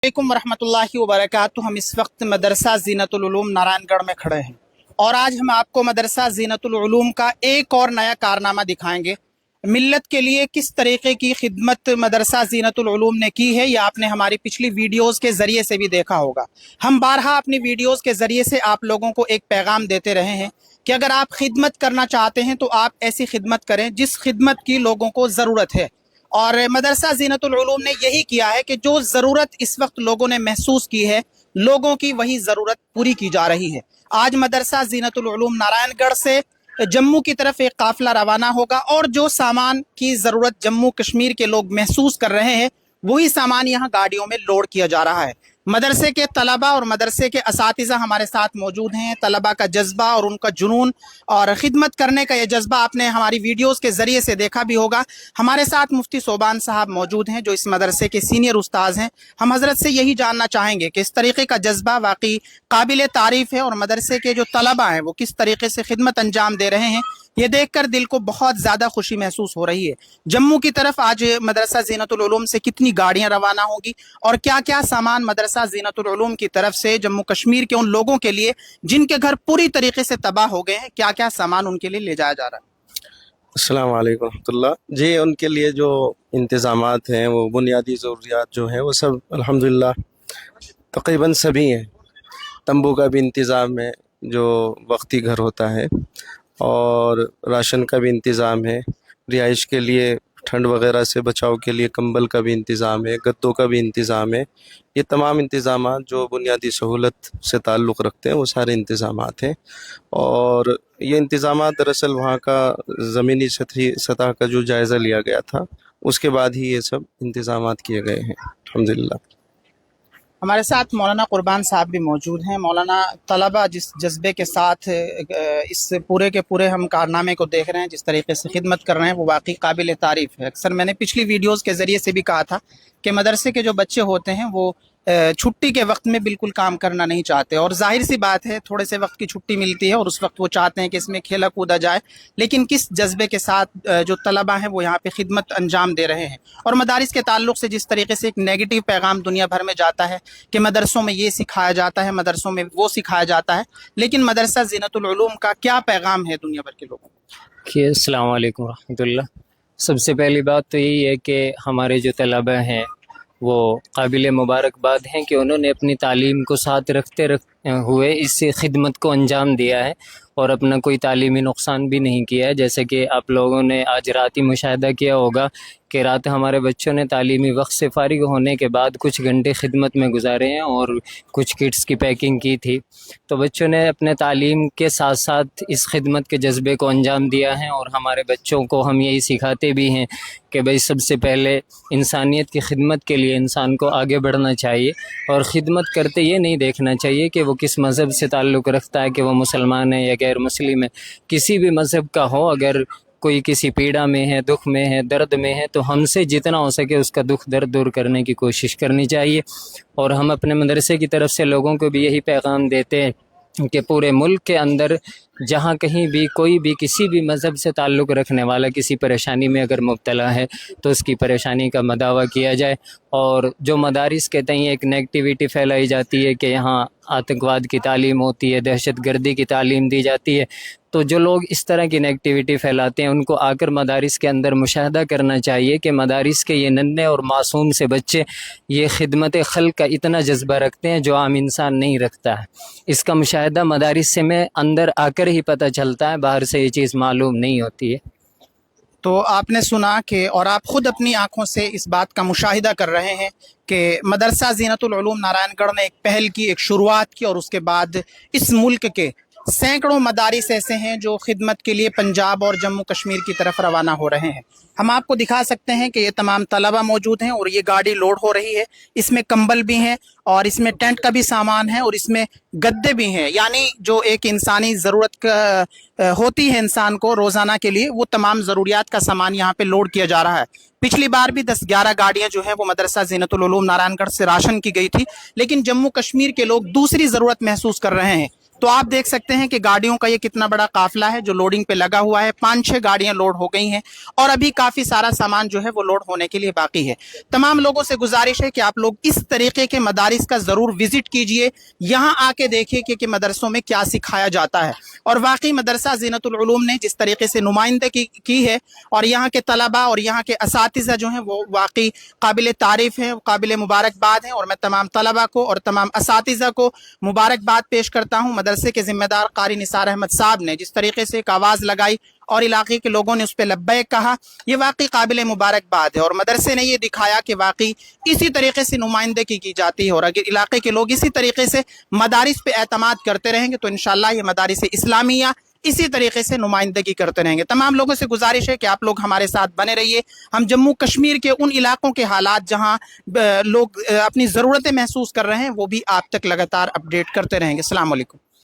अलैकुम वरहमतुल्लाहि वबरकातुहू। हम इस वक्त मदरसा ज़ीनतुल उलूम नारायणगढ़ में खड़े हैं और आज हम आपको मदरसा ज़ीनतुल उलूम का एक और नया कारनामा दिखाएंगे। मिल्लत के लिए किस तरीके की खिदमत मदरसा ज़ीनतुल उलूम ने की है, यह आपने हमारी पिछली वीडियोस के ज़रिए से भी देखा होगा। हम बारहा अपनी वीडियोस के ज़रिए से आप लोगों को एक पैगाम देते रहे हैं कि अगर आप खिदमत करना चाहते हैं तो आप ऐसी खिदमत करें जिस खिदमत की लोगों को ज़रूरत है। और मदरसा ज़ीनतुल उलूम ने यही किया है कि जो ज़रूरत इस वक्त लोगों ने महसूस की है, लोगों की वही ज़रूरत पूरी की जा रही है। आज मदरसा ज़ीनतुल उलूम नारायणगढ़ से जम्मू की तरफ एक काफ़िला रवाना होगा और जो सामान की ज़रूरत जम्मू कश्मीर के लोग महसूस कर रहे हैं, वही सामान यहाँ गाड़ियों में लोड किया जा रहा है। मदरसे के तलबा और मदरसे के असातिज़ा हमारे साथ मौजूद हैं। तलबा का जज्बा और उनका जुनून और ख़िदमत करने का ये जज्बा आपने हमारी वीडियोस के ज़रिए से देखा भी होगा। हमारे साथ मुफ्ती सोबान साहब मौजूद हैं जो इस मदरसे के सीनियर उस्ताद हैं। हम हज़रत से यही जानना चाहेंगे कि इस तरीक़े का जज्बा वाकई काबिल तारीफ़ है और मदरसे के जो तलबा हैं वो किस तरीके से खिदमत अंजाम दे रहे हैं, ये देखकर दिल को बहुत ज़्यादा खुशी महसूस हो रही है। जम्मू की तरफ आज मदरसा ज़ीनतुल उलूम से कितनी गाड़ियाँ रवाना होंगी और क्या क्या सामान मदरसा ज़ीनतुल उलूम की तरफ से जम्मू कश्मीर के उन लोगों के लिए जिनके घर पूरी तरीके से तबाह हो गए हैं, क्या क्या सामान उनके लिए ले जाया जा रहा है। अस्सलाम वालेकुम रहमतुल्लाह जी। उनके लिए जो इंतज़ामात हैं, वो बुनियादी ज़रूरियात जो हैं, वो सब अल्हम्दुलिल्लाह तकरीबन सभी हैं। तंबू का भी इंतज़ाम है जो वक्ती घर होता है, और राशन का भी इंतज़ाम है। रिहाइश के लिए ठंड वगैरह से बचाव के लिए कंबल का भी इंतज़ाम है, गद्दों का भी इंतज़ाम है। ये तमाम इंतज़ामात जो बुनियादी सहूलत से ताल्लुक़ रखते हैं, वो सारे इंतज़ामात हैं। और ये इंतज़ामात दरअसल वहाँ का ज़मीनी सतह का जो जायज़ा लिया गया था, उसके बाद ही ये सब इंतज़ामात किए गए हैं अल्हम्दुलिल्लाह। हमारे साथ मौलाना कुर्बान साहब भी मौजूद हैं। मौलाना, तलबा जिस जज्बे के साथ इस पूरे के पूरे हम कारनामे को देख रहे हैं, जिस तरीके से खिदमत कर रहे हैं, वो वाकई काबिल तारीफ़ है। अक्सर मैंने पिछली वीडियोस के ज़रिए से भी कहा था कि मदरसे के जो बच्चे होते हैं वो छुट्टी के वक्त में बिल्कुल काम करना नहीं चाहते, और जाहिर सी बात है थोड़े से वक्त की छुट्टी मिलती है और उस वक्त वो चाहते हैं कि इसमें खेला कूदा जाए। लेकिन किस जज्बे के साथ जो तलबा हैं वो यहाँ पे खिदमत अंजाम दे रहे हैं। और मदारिस के ताल्लुक़ से जिस तरीके से एक नेगेटिव पैगाम दुनिया भर में जाता है कि मदरसों में ये सिखाया जाता है, मदरसों में वो सिखाया जाता है, लेकिन मदरसा ज़ीनतुल उलूम का क्या पैगाम है दुनिया भर के लोगों को? अस्सलाम वालेकुम रहमतुल्लाह। सबसे पहली बात तो यही है कि हमारे जो तलबा हैं वो काबिल मुबारकबाद हैं कि उन्होंने अपनी तालीम को साथ रखते हुए इस खिदमत को अंजाम दिया है और अपना कोई तालीमी नुकसान भी नहीं किया है। जैसे कि आप लोगों ने आज रात ही मुशाहिदा किया होगा कि रात हमारे बच्चों ने तालीमी वक्त से फ़ारिग होने के बाद कुछ घंटे खिदमत में गुजारे हैं और कुछ किट्स की पैकिंग की थी। तो बच्चों ने अपने तालीम के साथ साथ इस खिदमत के जज्बे को अंजाम दिया है, और हमारे बच्चों को हम यही सिखाते भी हैं कि भाई सबसे पहले इंसानियत की खिदमत के लिए इंसान को आगे बढ़ना चाहिए, और ख़िदमत करते ये नहीं देखना चाहिए कि वो किस मज़हब से ताल्लुक़ रखता है, कि वो मुसलमान है या गैर मुस्लिम है। किसी भी मज़हब का हो, अगर कोई किसी पीड़ा में है, दुख में है, दर्द में है, तो हमसे जितना हो सके उसका दुख दर्द दूर करने की कोशिश करनी चाहिए। और हम अपने मदरसे की तरफ से लोगों को भी यही पैगाम देते हैं कि पूरे मुल्क के अंदर जहाँ कहीं भी कोई भी किसी भी मज़हब से ताल्लुक़ रखने वाला किसी परेशानी में अगर मुब्तला है तो उसकी परेशानी का मदावा किया जाए। और जो मदारिस के तई एक नेगटिविटी फैलाई जाती है कि यहाँ आतंकवाद की तालीम होती है, दहशत गर्दी की तालीम दी जाती है, तो जो लोग इस तरह की नेगटिविटी फैलाते हैं उनको आकर मदारिस के अंदर मुशाहदा करना चाहिए कि मदारिस के ये नन्हे और मासूम से बच्चे ये खिदमत खल्क़ का इतना जज्बा रखते हैं जो आम इंसान नहीं रखता है। इसका मुशाहदा मदारिस से में अंदर आकर ही पता चलता है, बाहर से ये चीज़ मालूम नहीं होती है। तो आपने सुना कि, और आप ख़ुद अपनी आँखों से इस बात का मुशाहिदा कर रहे हैं कि मदरसा ज़ीनतुल उलूम नारायणगढ़ ने एक पहल की, एक शुरुआत की, और उसके बाद इस मुल्क के सैकड़ों मदारिस ऐसे हैं जो खिदमत के लिए पंजाब और जम्मू कश्मीर की तरफ रवाना हो रहे हैं। हम आपको दिखा सकते हैं कि ये तमाम तलबा मौजूद हैं और ये गाड़ी लोड हो रही है। इसमें कंबल भी हैं और इसमें टेंट का भी सामान है और इसमें गद्दे भी हैं, यानी जो एक इंसानी ज़रूरत होती है इंसान को रोज़ाना के लिए, वो तमाम ज़रूरियात का सामान यहाँ पे लोड किया जा रहा है। पिछली बार भी 10-11 गाड़ियाँ जो हैं वो मदरसा ज़ीनतुल उलूम नारायणगढ़ से राशन की गई थी, लेकिन जम्मू कश्मीर के लोग दूसरी ज़रूरत महसूस कर रहे हैं। तो आप देख सकते हैं कि गाड़ियों का ये कितना बड़ा काफिला है जो लोडिंग पे लगा हुआ है। 5-6 गाड़ियां लोड हो गई हैं और अभी काफी सारा सामान जो है वो लोड होने के लिए बाकी है। तमाम लोगों से गुजारिश है कि आप लोग इस तरीके के मदारिस का जरूर विजिट कीजिए, यहाँ आके देखिए कि मदरसों में क्या सिखाया जाता है। और वाकई मदरसा ज़ीनतुल उलूम ने जिस तरीके से नुमाइंदगी की है और यहाँ के तलबा और यहाँ के असातिज़ा जो हैं वो वाकई काबिल तारीफ़ हैं, काबिल मुबारकबाद हैं। और मैं तमाम तलबा को और तमाम असातिज़ा को मुबारकबाद पेश करता हूँ। मदरसे के ज़िम्मेदार क़ारी निसार अहमद साहब ने जिस तरीके से एक आवाज़ लगाई और इलाके के लोगों ने उस पर लब्बैक कहा, ये वाकई काबिल मुबारकबाद है। और मदरसे ने ये दिखाया कि वाकई इसी तरीके से नुमाइंदगी की जाती है और अगर इलाके के लोग इसी तरीके से मदारिस पे एतमाद करते रहेंगे तो इंशाअल्लाह ये मदारिस इस्लामिया इसी तरीके से नुमाइंदगी करते रहेंगे। तमाम लोगों से गुजारिश है कि आप लोग हमारे साथ बने रहिए। हम जम्मू कश्मीर के उन इलाकों के हालात जहां लोग अपनी ज़रूरतें महसूस कर रहे हैं वो भी आप तक लगातार अपडेट करते रहेंगे। अस्सलाम वालेकुम।